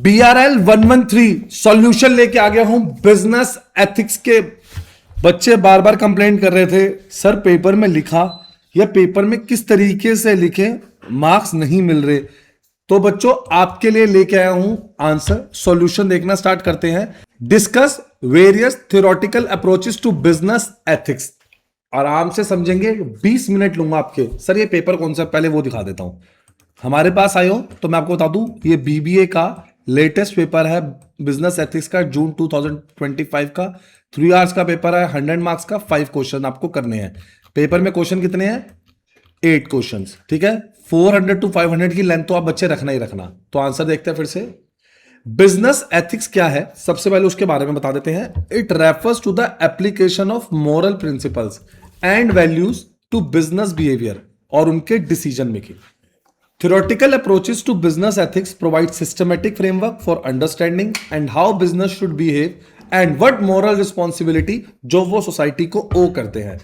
BRL 113 solution लेके आ गया हूं बिजनेस एथिक्स के। बच्चे बार बार कंप्लेंट कर रहे थे सर पेपर में लिखा या पेपर में किस तरीके से लिखे मार्क्स नहीं मिल रहे। तो बच्चों आपके लिए लेके आया हूं आंसर। सॉल्यूशन देखना स्टार्ट करते हैं। Discuss various theoretical approaches to business ethics. आराम से समझेंगे, 20 मिनट लूंगा आपके। सर ये पेपर कौन सा, पहले वो दिखा देता हूं। हमारे पास आए हो तो मैं आपको बता दूं, ये बीबीए का लेटेस्ट पेपर है बिजनेस एथिक्स का, जून 2025 का। 3 आवर्स का पेपर है, 100 मार्क्स का, 5 क्वेश्चन आपको करने हैं। पेपर में क्वेश्चन कितने हैं? 8 क्वेश्चंस, ठीक है। 400 to 500 की लेंथ तो आप बच्चे रखना ही रखना। तो आंसर देखते हैं फिर से। बिजनेस एथिक्स क्या है, सबसे पहले उसके बारे में बता देते हैं। It refers to the application of moral principles and values to business behaviour और उनके decision making. Theoretical approaches to business ethics provide systematic framework for understanding and how business should behave and what moral responsibility जो वो society को ओ करते हैं।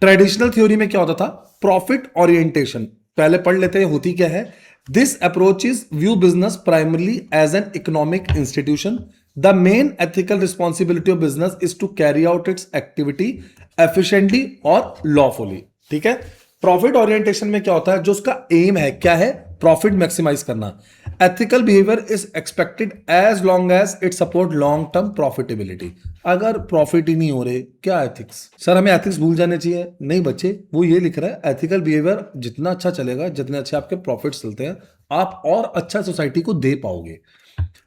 Traditional theory में क्या होता था? Profit orientation. पहले पढ़ लेते हैं होती क्या है। This approach is view business primarily as an economic institution. The main ethical responsibility of business is to carry out its activity efficiently और लॉफुली। ठीक है। प्रॉफिट ओरिएंटेशन में क्या होता है? जो उसका एम है क्या है? प्रॉफिट मैक्सिमाइज करना। Ethical behaviour is expected as long as it support long term profitability. अगर प्रॉफिट ही नहीं हो रहे, क्या एथिक्स? सर हमें एथिक्स भूल जाने चाहिए। नहीं बच्चे, वो ये लिख रहा है एथिकल बिहेवियर जितना अच्छा चलेगा, जितने अच्छे आपके प्रॉफिट्स चलते हैं, आप और अच्छा सोसाइटी को दे पाओगे।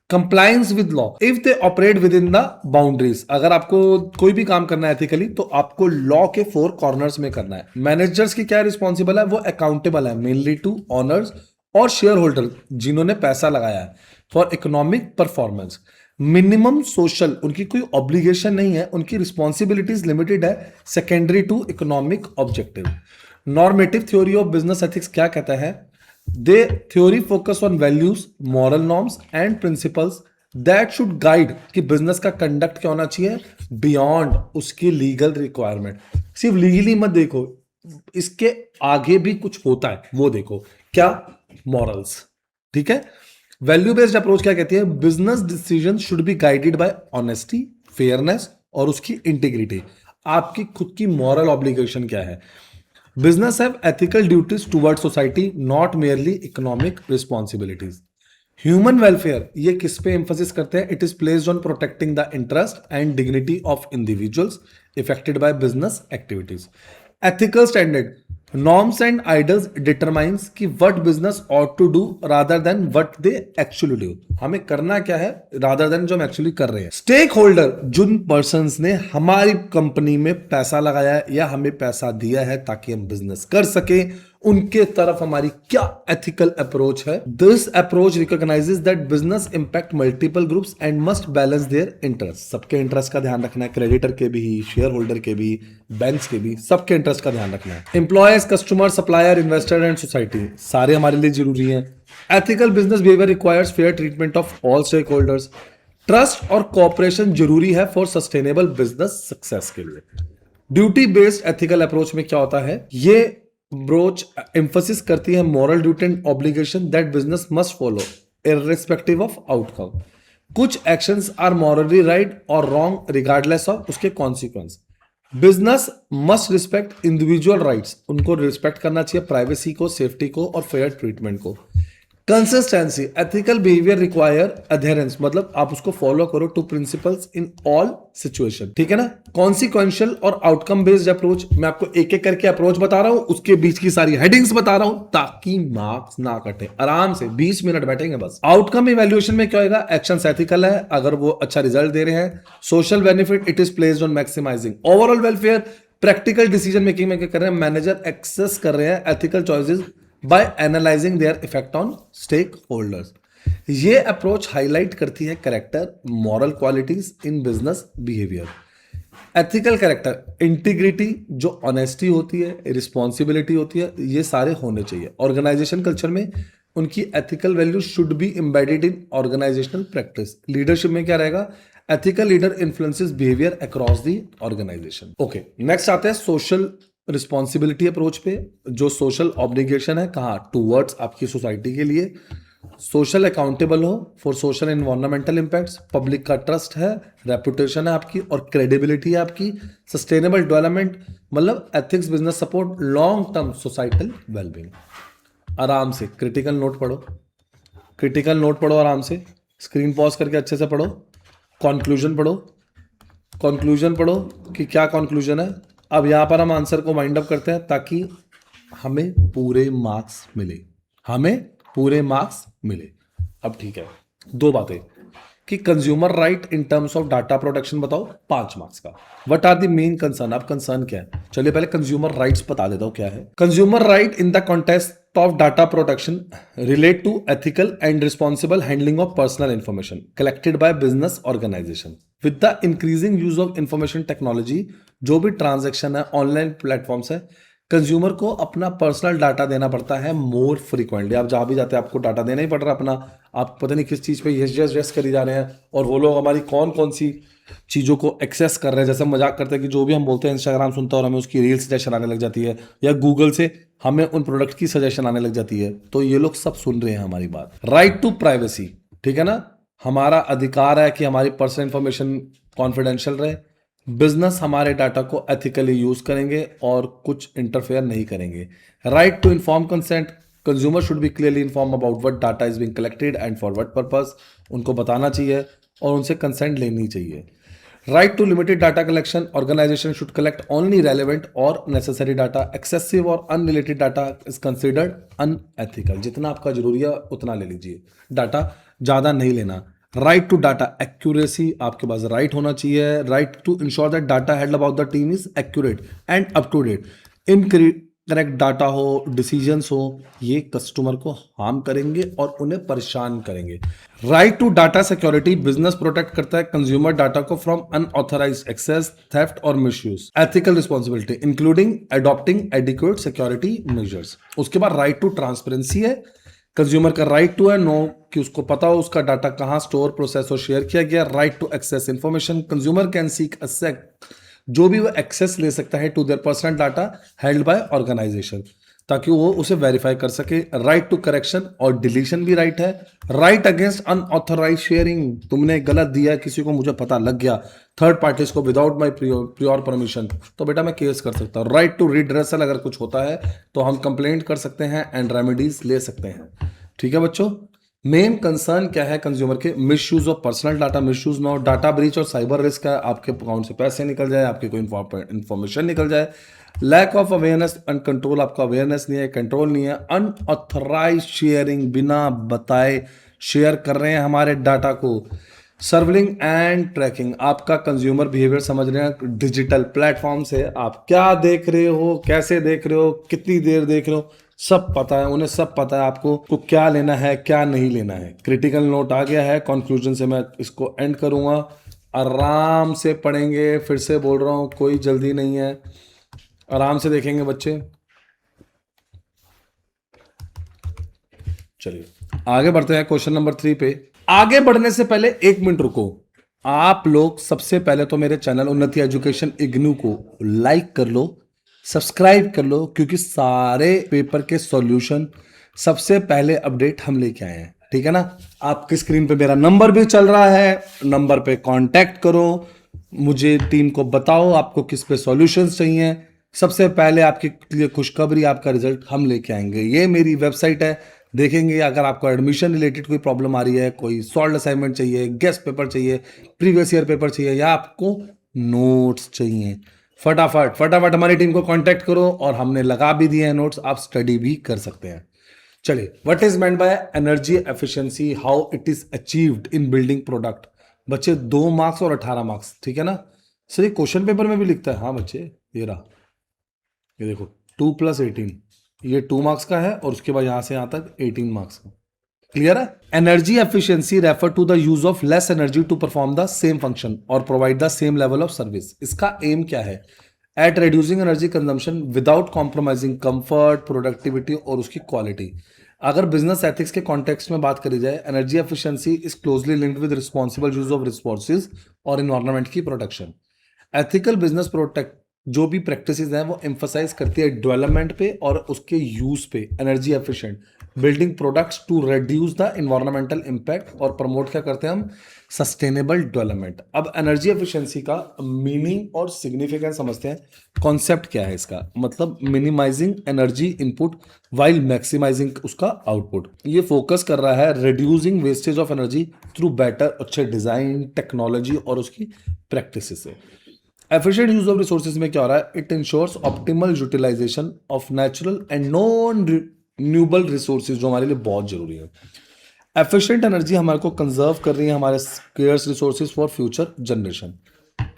Compliance with law if they operate with in the boundaries. अगर आपको कोई भी काम करना है एथिकली तो आपको लॉ के 4 कॉर्नर्स में करना है। मैनेजर्स की क्या रिस्पॉन्सिबल है? वो अकाउंटेबल है मेनली टू ऑनर्स और शेयर होल्डर जिन्होंने पैसा लगाया है for economic performance. Minimum social, उनकी कोई ऑब्लिगेशन नहीं है, उनकी रिस्पॉन्सिबिलिटीज लिमिटेड है, secondary to economic objective. Normative theory of business ethics क्या कहता है? The theory focus on values, moral norms and principles that should guide कि बिजनेस का कंडक्ट क्या होना चाहिए बियॉन्ड उसकी लीगल रिक्वायरमेंट। सिर्फ लीगली मत देखो, इसके आगे भी कुछ होता है वो देखो। क्या? मॉरल्स। ठीक है। वैल्यू बेस्ड अप्रोच क्या कहती है? Business decision should be guided by honesty, fairness और उसकी इंटीग्रिटी। आपकी खुद की मॉरल ऑब्लिगेशन क्या है? Business have ethical duties towards society, not merely economic responsibilities. Human welfare ये किस पे एम्फोसिस करते हैं? It is placed on protecting the interest and dignity of individuals affected by business activities. Ethical standard norms and ideals determines कि what business ought to do rather than what they actually do. हमें करना क्या है rather than जो हम actually कर रहे हैं। स्टेक होल्डर जिन पर्संस ने हमारी कंपनी में पैसा लगाया है या हमें पैसा दिया है ताकि हम बिजनेस कर सके, उनके तरफ हमारी क्या एथिकल अप्रोच है? This approach recognises that business impact multiple groups and must balance their interest. सबके इंटरेस्ट का ध्यान रखना है, क्रेडिटर के भी, शेयर होल्डर के भी, बैंक्स के भी, सबके इंटरेस्ट का ध्यान रखना है। Employees, customer, supplier, investor and society सारे हमारे लिए जरूरी हैं। Ethical business behaviour requires fair treatment of all stakeholders. Trust और कोऑपरेशन जरूरी है फॉर सस्टेनेबल बिजनेस सक्सेस के लिए। ड्यूटी बेस्ड एथिकल अप्रोच में क्या होता है? ये अप्रोच एम्फोसिस करती है moral duty and obligation that business must follow irrespective of outcome. कुछ एक्शंस आर मॉरली राइट और रॉन्ग रिगार्डलेस ऑफ उसके consequence. Business must respect individual rights, उनको रिस्पेक्ट करना चाहिए प्राइवेसी को, सेफ्टी को और फेयर ट्रीटमेंट को। Consistency ethical behaviour require adherence, मतलब आप उसको फॉलो करो to principles in all situation. ठीक है ना। कॉन्सिक्वेंशियल और आउटकम बेस्ड अप्रोच, मैं आपको एक एक करके अप्रोच बता रहा हूं, उसके बीच की सारी हेडिंग्स बता रहा हूं ताकि मार्क्स ना कटे। आराम से 20 मिनट बैठेंगे बस। आउटकम इवैल्यूएशन में क्या होगा? एक्शंस एथिकल है अगर वो अच्छा रिजल्ट दे रहे हैं। Social benefit it is placed on maximising overall welfare. Practical decision making में क्या कर रहे हैं? मैनेजर एक्सेस कर रहे हैं ethical choices by analyzing their effect on stakeholders. ये अप्रोच हाईलाइट करती है character, moral qualities in business behaviour. Ethical character, integrity, जो ऑनेस्टी होती है, रिस्पॉन्सिबिलिटी होती है, ये सारे होने चाहिए। ऑर्गेनाइजेशन कल्चर में उनकी ethical value should be embedded in organisational practice. Leadership में क्या रहेगा? Ethical leader influences behaviour across the organisation. Okay, next आते हैं सोशल रिस्पॉन्सिबिलिटी अप्रोच पे। जो सोशल ऑब्लिगेशन है कहाँ? टूवर्ड्स आपकी सोसाइटी के लिए। सोशल अकाउंटेबल हो for social environmental impacts, public का ट्रस्ट है, रेपुटेशन है आपकी और क्रेडिबिलिटी है आपकी, सस्टेनेबल डेवलपमेंट मतलब ethics, business support, long term societal wellbeing. आराम से क्रिटिकल नोट पढ़ो, क्रिटिकल नोट पढ़ो आराम से, स्क्रीन पॉज करके अच्छे से पढ़ो, कंक्लूजन पढ़ो, कंक्लूजन पढ़ो कि क्या कंक्लूजन है। अब यहां पर हम आंसर को वाइंड अप करते हैं ताकि हमें पूरे मार्क्स मिले, हमें पूरे मार्क्स मिले। अब ठीक है, दो बातें कि consumer right in terms of data protection बताओ 5 मार्क्स का। What are the main concern, अब कंसर्न क्या है, चलिए पहले कंज्यूमर राइट्स बता देता हूं क्या है। Consumer right in the context of data protection relate to ethical and responsible handling of personal information collected by business organisation with the increasing use of information technology. जो भी ट्रांजेक्शन है online platform से consumer को अपना personal data देना पड़ता है more frequently. आप जहां भी जाते हैं आपको डाटा देना ही पड़ रहा है अपना, आप पता नहीं किस चीज़ पे यस यस यस करी जा रहे हैं और वो लोग हमारी कौन कौन सी चीज़ों को एक्सेस कर रहे हैं। जैसे हम मजाक करते हैं कि जो भी हम बोलते हैं इंस्टाग्राम सुनता है और हमें उसकी रील सजेशन आने लग जाती है या गूगल से हमें उन प्रोडक्ट की सजेशन आने लग जाती है, तो ये लोग सब सुन रहे हैं हमारी बात। राइट टू प्राइवेसी, ठीक है ना, हमारा अधिकार है कि हमारी पर्सनल इंफॉर्मेशन कॉन्फिडेंशियल रहे। बिजनेस हमारे डाटा को एथिकली यूज करेंगे और कुछ इंटरफेयर नहीं करेंगे। Right to inform consent, consumer should be clearly inform about what data is being collected and for what purpose, उनको बताना चाहिए और उनसे कंसेंट लेनी चाहिए। Right to limited data collection, organisation should collect only relevant और नेसेसरी डाटा, एक्सेसिव और unrelated data is considered unethical. जितना आपका जरूरी है उतना ले लीजिए, डाटा ज्यादा नहीं लेना। राइट टू डाटा एक्यूरेसी, आपके पास राइट होना चाहिए। Right to ensure that data held about the team is accurate and up to date. Incorrect data हो, डिसीजंस हो, ये कस्टमर को हार्म करेंगे और उन्हें परेशान करेंगे। Right to data security, business protect करता है कंज्यूमर डाटा को फ्रॉम अनऑथराइज एक्सेस, थेफ्ट और misuse. Ethical responsibility including adopting adequate security measures. उसके बाद राइट टू ट्रांसपेरेंसी है, कंज्यूमर का राइट टू है नो कि उसको पता हो उसका डाटा कहां स्टोर, प्रोसेस और शेयर किया गया। Right to access information, consumer can seek जो भी वो एक्सेस ले सकता है to their personal data held by organisation, ताकि वो उसे वेरीफाई कर सके। राइट टू करेक्शन और डिलीशन भी राइट है। राइट अगेंस्ट अनऑथराइज शेयरिंग, तुमने गलत दिया किसी को, मुझे पता लग गया थर्ड पार्टीज को विदाउट माई प्योर परमिशन, तो बेटा मैं केस कर सकता हूँ। राइट टू रिड्रेसल, अगर कुछ होता है तो हम कंप्लेंट कर सकते हैं एंड रेमेडीज ले सकते हैं। ठीक है बच्चों, मेन कंसर्न क्या है कंज्यूमर के, misuse of personal data, misuse ना हो, डाटा ब्रीच और साइबर रिस्क है, आपके अकाउंट से पैसे निकल जाए, आपकी कोई इंफॉर्मेशन निकल जाए। Lack of awareness and control, आपका अवेयरनेस नहीं है, कंट्रोल नहीं है। अनऑथराइज शेयरिंग, बिना बताए शेयर कर रहे हैं हमारे डाटा को। सर्विलिंग एंड ट्रैकिंग, आपका कंज्यूमर बिहेवियर समझ रहे हैं डिजिटल प्लेटफॉर्म से, आप क्या देख रहे हो, कैसे देख रहे हो, कितनी देर देख रहे हो, सब पता है उन्हें, सब पता है आपको को क्या लेना है क्या नहीं लेना है। क्रिटिकल नोट आ गया है, कंक्लूजन से मैं इसको एंड करूंगा। आराम से पढ़ेंगे, फिर से बोल रहा हूं कोई जल्दी नहीं है, आराम से देखेंगे बच्चे। चलिए आगे बढ़ते हैं क्वेश्चन नंबर 3 पे। आगे बढ़ने से पहले 1 मिनट रुको, आप लोग सबसे पहले तो मेरे चैनल उन्नति एजुकेशन इग्नू को लाइक कर लो, सब्सक्राइब कर लो, क्योंकि सारे पेपर के सॉल्यूशन सबसे पहले अपडेट हम लेके आए हैं। ठीक है ना, आपकी स्क्रीन पे मेरा नंबर भी चल रहा है, नंबर पे कांटेक्ट करो, मुझे टीम को बताओ आपको किस पे सॉल्यूशंस चाहिए। सबसे पहले आपके लिए खुशखबरी, आपका रिजल्ट हम लेके आएंगे। ये मेरी वेबसाइट है, देखेंगे अगर आपको एडमिशन रिलेटेड कोई प्रॉब्लम आ रही है, कोई सॉल्व असाइनमेंट चाहिए, गेस्ट पेपर चाहिए, प्रीवियस ईयर पेपर चाहिए, या आपको नोट्स चाहिए, फटाफट फटाफट हमारी टीम को कांटेक्ट करो और हमने लगा भी दिए हैं नोट्स, आप स्टडी भी कर सकते हैं। चलिए, what is meant by energy efficiency, how it is achieved in building product. बच्चे 2 मार्क्स और 18 मार्क्स, ठीक है ना सर, ये क्वेश्चन पेपर में भी लिखता है। हाँ बच्चे, ये रहा, ये देखो 2 + 18, ये 2 मार्क्स का है और उसके बाद यहां से यहां तक 18 मार्क्स का। क्लियर है। Energy efficiency refer to the use of less energy to perform the same function और provide the same level of service. इसका एम क्या है, at reducing energy consumption without compromising comfort, productivity और उसकी quality. अगर business ethics के context में बात करी जाए, energy efficiency is closely linked with responsible use of resources और इन्वायरमेंट की प्रोटेक्शन। एथिकल बिजनेस प्रोटेक्ट जो भी प्रैक्टिसेस हैं वो एम्फसाइज करती है डेवलपमेंट पे और उसके यूज पे, energy efficient building products to reduce the environmental impact और प्रमोट क्या करते हैं हम, सस्टेनेबल डेवलपमेंट। अब एनर्जी एफिशिएंसी का मीनिंग और सिग्निफिकेंस समझते हैं। कॉन्सेप्ट क्या है इसका, मतलब minimising energy input while maximising उसका आउटपुट। ये फोकस कर रहा है reducing wastage of energy through better अच्छे डिजाइन, टेक्नोलॉजी और उसकी प्रैक्टिस से। एफिशिएंट यूज ऑफ रिसोर्सेज में क्या हो रहा है, it ensures optimal utilisation of natural and non renewable resources जो हमारे लिए बहुत जरूरी है। एफिशिएंट एनर्जी हमारे को कंजर्व कर रही है हमारे scarce resources for future generation.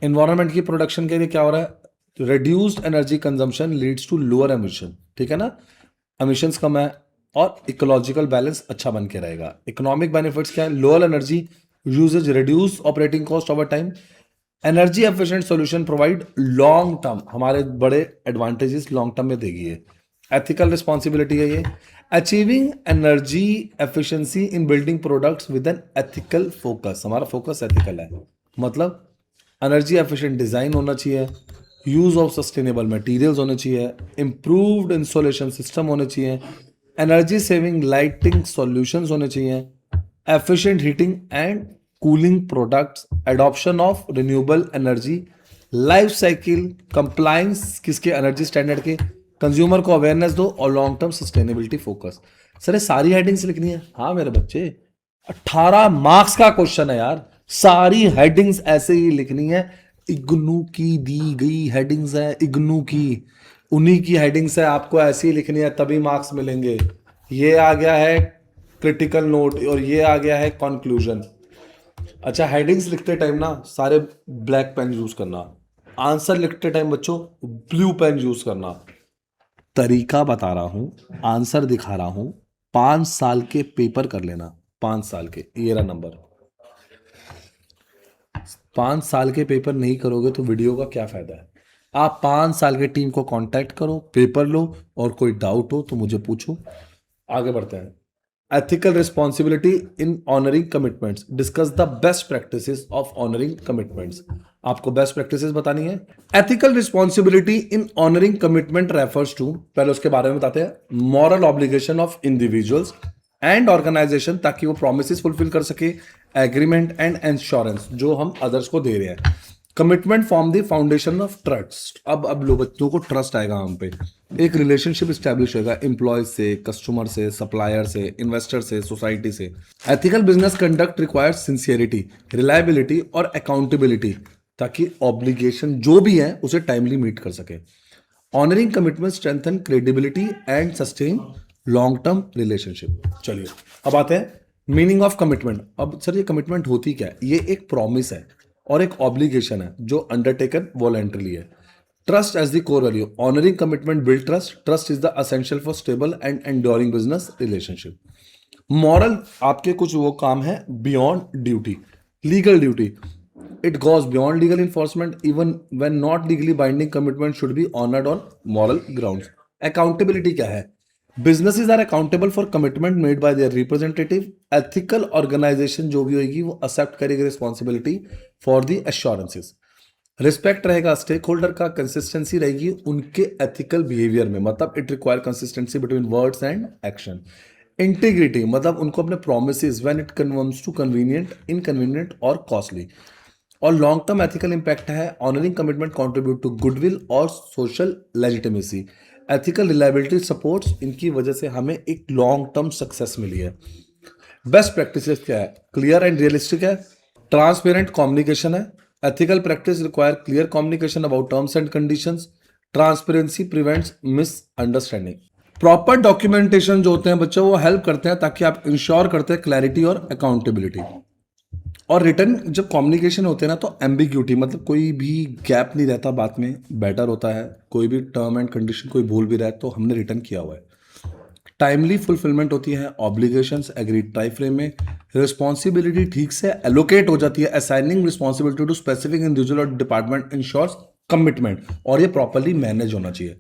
Environment की प्रोडक्शन के लिए क्या हो रहा है, reduced energy consumption leads to lower emission, ठीक है ना, एमिशंस कम है और इकोलॉजिकल बैलेंस अच्छा बन के रहेगा। इकोनॉमिक बेनिफिट्स क्या है, lower energy usages, reduce operating cost over time. Energy efficient solution provide long term, हमारे बड़े एडवांटेजेस लॉन्ग टर्म में देगी ये। एथिकल रिस्पॉन्सिबिलिटी है ये, achieving energy efficiency in building products with an ethical focus, हमारा फोकस एथिकल है, मतलब एनर्जी एफिशिएंट डिजाइन होना चाहिए, यूज ऑफ सस्टेनेबल मटेरियल्स होने चाहिए, इंप्रूव्ड इंसोलेशन सिस्टम होने चाहिए, एनर्जी सेविंग लाइटिंग सॉल्यूशंस होने चाहिए, efficient heating and cooling products, adoption of renewable energy, life cycle compliance किसके, एनर्जी स्टैंडर्ड के, कंज्यूमर को अवेयरनेस दो और long term sustainability focus. Sir ये सारी हेडिंग्स लिखनी है? हाँ मेरे बच्चे, 18 मार्क्स का क्वेश्चन है यार, सारी हेडिंग्स ऐसे ही लिखनी है। इग्नू की दी गई हेडिंग्स है, इग्नू की, उन्हीं की हेडिंग्स है, आपको ऐसे ही लिखनी है तभी मार्क्स मिलेंगे। ये आ गया है क्रिटिकल नोट और ये आ गया है कंक्लूजन। अच्छा, हेडिंग्स लिखते टाइम ना सारे ब्लैक पेन यूज करना, आंसर लिखते टाइम बच्चों ब्लू पेन यूज करना। तरीका बता रहा हूं, आंसर दिखा रहा हूं, 5 साल के पेपर कर लेना, 5 साल के, ये रहा नंबर। 5 साल के पेपर नहीं करोगे तो वीडियो का क्या फायदा है। आप 5 साल के टीम को कांटेक्ट करो, पेपर लो और कोई डाउट हो तो मुझे पूछो। आगे बढ़ते हैं। Ethical responsibility in honouring commitments, discuss the best practices of honouring commitments. आपको बेस्ट प्रैक्टिसेस बतानी है। Ethical responsibility in honouring commitment refers to, पहले उसके बारे में बताते हैं, moral obligation of individuals and organisation, ताकि वो प्रॉमिसेस फुलफिल कर सके, एग्रीमेंट एंड इंश्योरेंस जो हम अदर्स को दे रहे हैं। Commitment form the foundation of trust, अब लो बच्चों को ट्रस्ट आएगा हम पे। एक रिलेशनशिप स्टैब्लिश होगा एम्प्लॉय से, कस्टमर से, सप्लायर से, इन्वेस्टर से, सोसाइटी से। Ethical business conduct requires sincerity, reliability और अकाउंटेबिलिटी, ताकि ऑब्लिगेशन जो भी है उसे टाइमली मीट कर सके। Honouring commitment strengthen credibility and sustain long term relationship. चलिए अब आते हैं मीनिंग ऑफ कमिटमेंट। अब सर ये कमिटमेंट होती क्या है, ये एक प्रॉमिस है और एक ऑब्लिगेशन है जो अंडरटेकन वॉलंटरली है। Trust as the core value, honouring commitment build trust, trust is the essential for stable and enduring business relationship. Moral, आपके कुछ वो काम है beyond duty, legal duty, it goes beyond legal enforcement, even when not legally binding commitment should be honored on moral grounds. Accountability क्या है, businesses are accountable for commitment made by their representative. Ethical organization जो भी होगी वो accept करेगी responsibility for the assurances. Respect रहेगा stake holder का, consistency रहेगी उनके एथिकल बिहेवियर में, मतलब it require consistency between words and action. Integrity, मतलब उनको अपने promises when it conforms to convenient, inconvenient और कॉस्टली। और लॉन्ग टर्म एथिकल इंपैक्ट है, honouring commitment contribute to goodwill और social legitimacy. Ethical reliability supports, इनकी वजह से हमें एक लॉन्ग टर्म सक्सेस मिली है। बेस्ट प्रैक्टिसेस क्या है, क्लियर एंड रियलिस्टिक है, ट्रांसपेरेंट कम्युनिकेशन है, ethical practice require clear communication about terms and conditions, transparency prevents misunderstanding. Proper documentation जो होते हैं बच्चों वो हेल्प करते हैं ताकि आप इंश्योर करते हैं क्लैरिटी और अकाउंटेबिलिटी। और रिटर्न जब कम्युनिकेशन होते हैं ना तो एम्बिग्यूटी, मतलब कोई भी गैप नहीं रहता बात में, बेटर होता है। कोई भी टर्म एंड कंडीशन कोई भूल भी रहा है तो हमने रिटर्न किया हुआ है। टाइमली फुलफिलमेंट होती है, ऑब्लिगेशंस एग्रीड टाइम फ्रेम में, रिस्पॉन्सिबिलिटी ठीक से एलोकेट हो जाती है, assigning responsibility to specific individual और डिपार्टमेंट इंश्योर्स कमिटमेंट, और ये प्रॉपरली मैनेज होना चाहिए।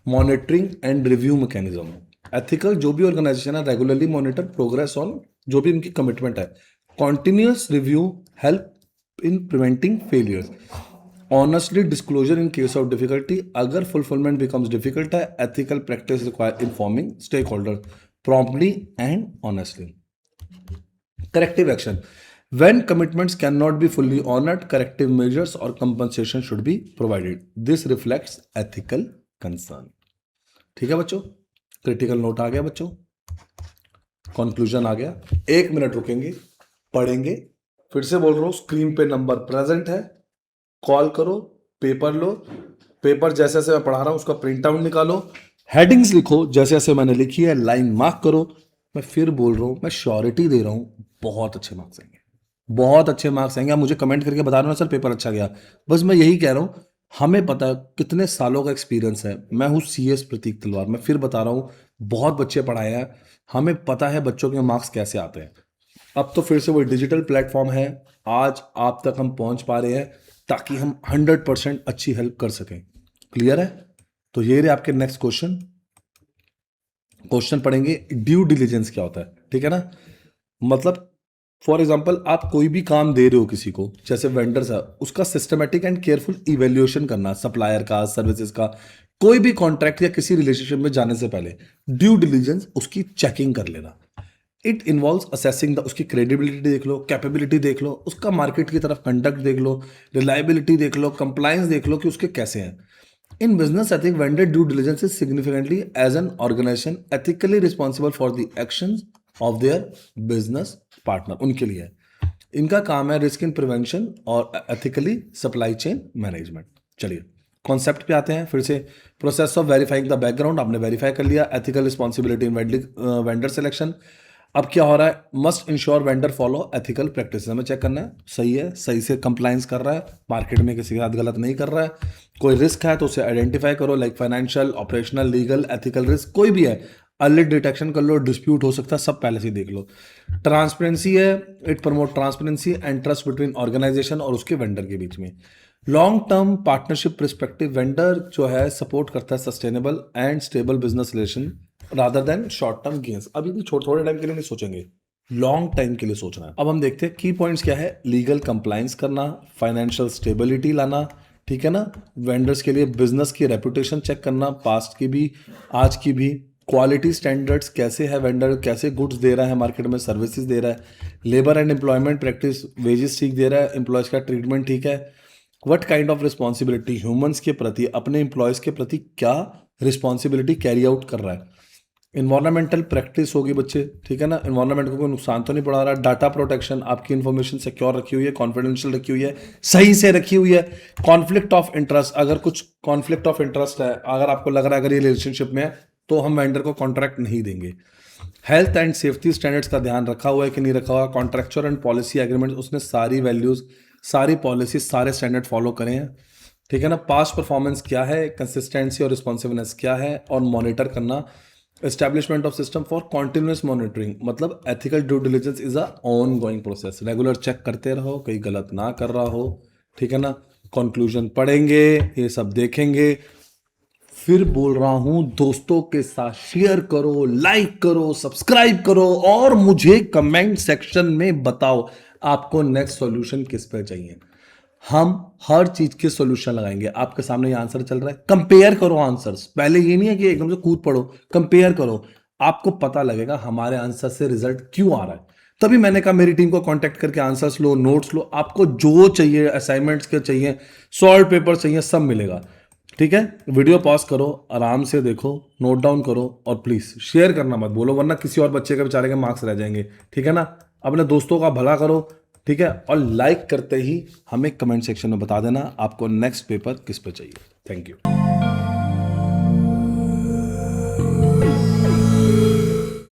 Monitoring and review mechanism, ethical जो भी ऑर्गेनाइजेशन है रेगुलरली मॉनिटर प्रोग्रेस ऑन जो भी उनकी कमिटमेंट है। Continuous review help in preventing failures. Honestly disclosure in case of difficulty. अगर fulfillment becomes difficult है, ethical practice require informing stakeholders. promptly and honestly. Corrective action. When commitments cannot be fully honored, corrective measures or compensation should be provided. This reflects ethical concern. ठीक है बच्चों, critical note आ गया बच्चों, conclusion आ गया. 1 minute रुकेंगे, पढ़ेंगे. फिर से बोल रहा हूं, स्क्रीन पे नंबर प्रेजेंट है, कॉल करो, पेपर लो, पेपर जैसे जैसे मैं पढ़ा रहा हूं उसका प्रिंट आउट निकालो, हेडिंग्स लिखो जैसे जैसे मैंने लिखी है, लाइन मार्क करो. मैं फिर बोल रहा हूं, मैं श्योरिटी दे रहा हूं, बहुत अच्छे मार्क्स आएंगे, बहुत अच्छे मार्क्स आएंगे. आप मुझे कमेंट करके बता रहे हो ना सर पेपर अच्छा गया, बस मैं यही कह रहा हूं. हमें पता है कितने सालों का एक्सपीरियंस है. मैं हूं सीएस प्रतीक तलवार, मैं फिर बता रहा हूं, बहुत बच्चे पढ़ाए हैं, हमें पता है बच्चों के मार्क्स कैसे आते हैं. अब तो फिर से वही डिजिटल प्लेटफॉर्म है, आज आप तक हम पहुंच पा रहे हैं ताकि हम 100% अच्छी हेल्प कर सकें. क्लियर है? तो ये रहे आपके नेक्स्ट क्वेश्चन. क्वेश्चन पढ़ेंगे, ड्यू डिलीजेंस क्या होता है. ठीक है ना, मतलब फॉर एग्जाम्पल आप कोई भी काम दे रहे हो किसी को, जैसे वेंडर्स है, उसका सिस्टमेटिक एंड केयरफुल इवेल्युएशन करना, सप्लायर का, सर्विसेज का, कोई भी कॉन्ट्रैक्ट या किसी रिलेशनशिप में जाने से पहले ड्यू डिलीजेंस उसकी चेकिंग कर लेना. इट इन्वॉल्व्स असेसिंग द, उसकी क्रेडिबिलिटी देख लो, कैपेबिलिटी देख लो, उसका मार्केट की तरफ कंडक्ट देख लो, रिलायबिलिटी देख लो, कंप्लायंस देख लो कि उसके कैसे हैं. In business ethic, vendor due diligence is significantly as an organization ethically responsible for the actions of their business partner. उनके लिए इनका काम है रिस्क इन प्रिवेंशन और एथिकली सप्लाई चेन मैनेजमेंट. चलिए कॉन्सेप्ट पे आते हैं फिर से. Process of verifying the background आपने वेरीफाई कर लिया. एथिकल रिस्पॉन्सिबिलिटी इन वेंडर सिलेक्शन. अब क्या हो रहा है, must ensure vendor follow ethical practice. हमें चेक करना है सही है, सही से कंप्लायंस कर रहा है, मार्केट में किसी के साथ गलत नहीं कर रहा है. कोई रिस्क है तो उसे आइडेंटिफाई करो, like financial, operational, legal, ethical risk कोई भी है, अर्ली डिटेक्शन कर लो, डिस्प्यूट हो सकता है, सब पहले से ही देख लो. ट्रांसपेरेंसी है, it promote transparency and trust between organisation और उसके वेंडर के बीच में. Long term partnership perspective, vendor जो है सपोर्ट करता है sustainable and stable business relation rather than short term gains. अभी भी थोड़े टाइम के लिए नहीं सोचेंगे, लॉन्ग टाइम के लिए सोचना है. अब हम देखते हैं की पॉइंट्स क्या है. लीगल कंप्लायंस करना, फाइनेंशियल स्टेबिलिटी लाना, ठीक है ना, वेंडर्स के लिए बिजनेस की रेपुटेशन चेक करना, पास्ट की भी आज की भी, क्वालिटी स्टैंडर्ड्स कैसे है, वेंडर कैसे गुड्स दे रहा है मार्केट में, सर्विसेज दे रहा है, labour and employment practice, wages ठीक दे रहा है, एम्प्लॉयज का ट्रीटमेंट ठीक है, what kind of responsibility humans के प्रति, अपने एम्प्लॉयज के प्रति क्या रिस्पॉन्सिबिलिटी कैरी आउट कर रहा है. इन्वायरमेंटल प्रैक्टिस होगी बच्चे, ठीक है ना, इन्वायरमेंट को कोई नुकसान तो नहीं पड़ा रहा. डाटा प्रोटेक्शन, आपकी इन्फॉर्मेशन सिक्योर रखी हुई है, कॉन्फिडेंशियल रखी हुई है, सही से रखी हुई है. कॉन्फ्लिक्ट ऑफ इंटरेस्ट, अगर कुछ कॉन्फ्लिक्ट ऑफ इंटरेस्ट है, अगर आपको लग रहा है अगर ये रिलेशनशिप में है तो हम वेंडर को कॉन्ट्रैक्ट नहीं देंगे. हेल्थ एंड सेफ्टी स्टैंडर्ड्स का ध्यान रखा हुआ है कि नहीं रखा हुआ. कॉन्ट्रैक्चुअल एंड पॉलिसी एग्रीमेंट, उसने सारी वैल्यूज, सारी पॉलिसी, सारे स्टैंडर्ड फॉलो करें हैं, ठीक है ना. पास्ट परफॉर्मेंस क्या है, कंसिस्टेंसी और रिस्पॉन्सिवनेस क्या है, और मॉनिटर करना. Establishment of system for continuous monitoring, मतलब ethical due diligence is a ongoing process. Regular check करते रहो, कहीं गलत ना कर रहा हो, ठीक है ना. कंक्लूजन पढ़ेंगे, ये सब देखेंगे. फिर बोल रहा हूं, दोस्तों के साथ शेयर करो, लाइक करो, सब्सक्राइब करो, और मुझे कमेंट सेक्शन में बताओ आपको नेक्स्ट सॉल्यूशन किस पे चाहिए. हम हर चीज के सॉल्यूशन लगाएंगे. आपके सामने ये आंसर चल रहा है, कंपेयर करो आंसर्स. पहले ये नहीं है कि एकदम से कूद पड़ो, कंपेयर करो, आपको पता लगेगा हमारे आंसर से रिजल्ट क्यों आ रहा है. तभी मैंने कहा मेरी टीम को कांटेक्ट करके आंसर्स लो, नोट्स लो, आपको जो चाहिए, असाइनमेंट्स के चाहिए, सॉल्व पेपर चाहिए, सब मिलेगा. ठीक है, वीडियो पॉज करो, आराम से देखो, नोट डाउन करो, और प्लीज शेयर करना मत बोलो, वरना किसी और बच्चे के बेचारे के मार्क्स रह जाएंगे. ठीक है ना, अपने दोस्तों का भला करो, ठीक है. और लाइक करते ही हमें कमेंट सेक्शन में बता देना आपको नेक्स्ट पेपर किस पे चाहिए. Thank you.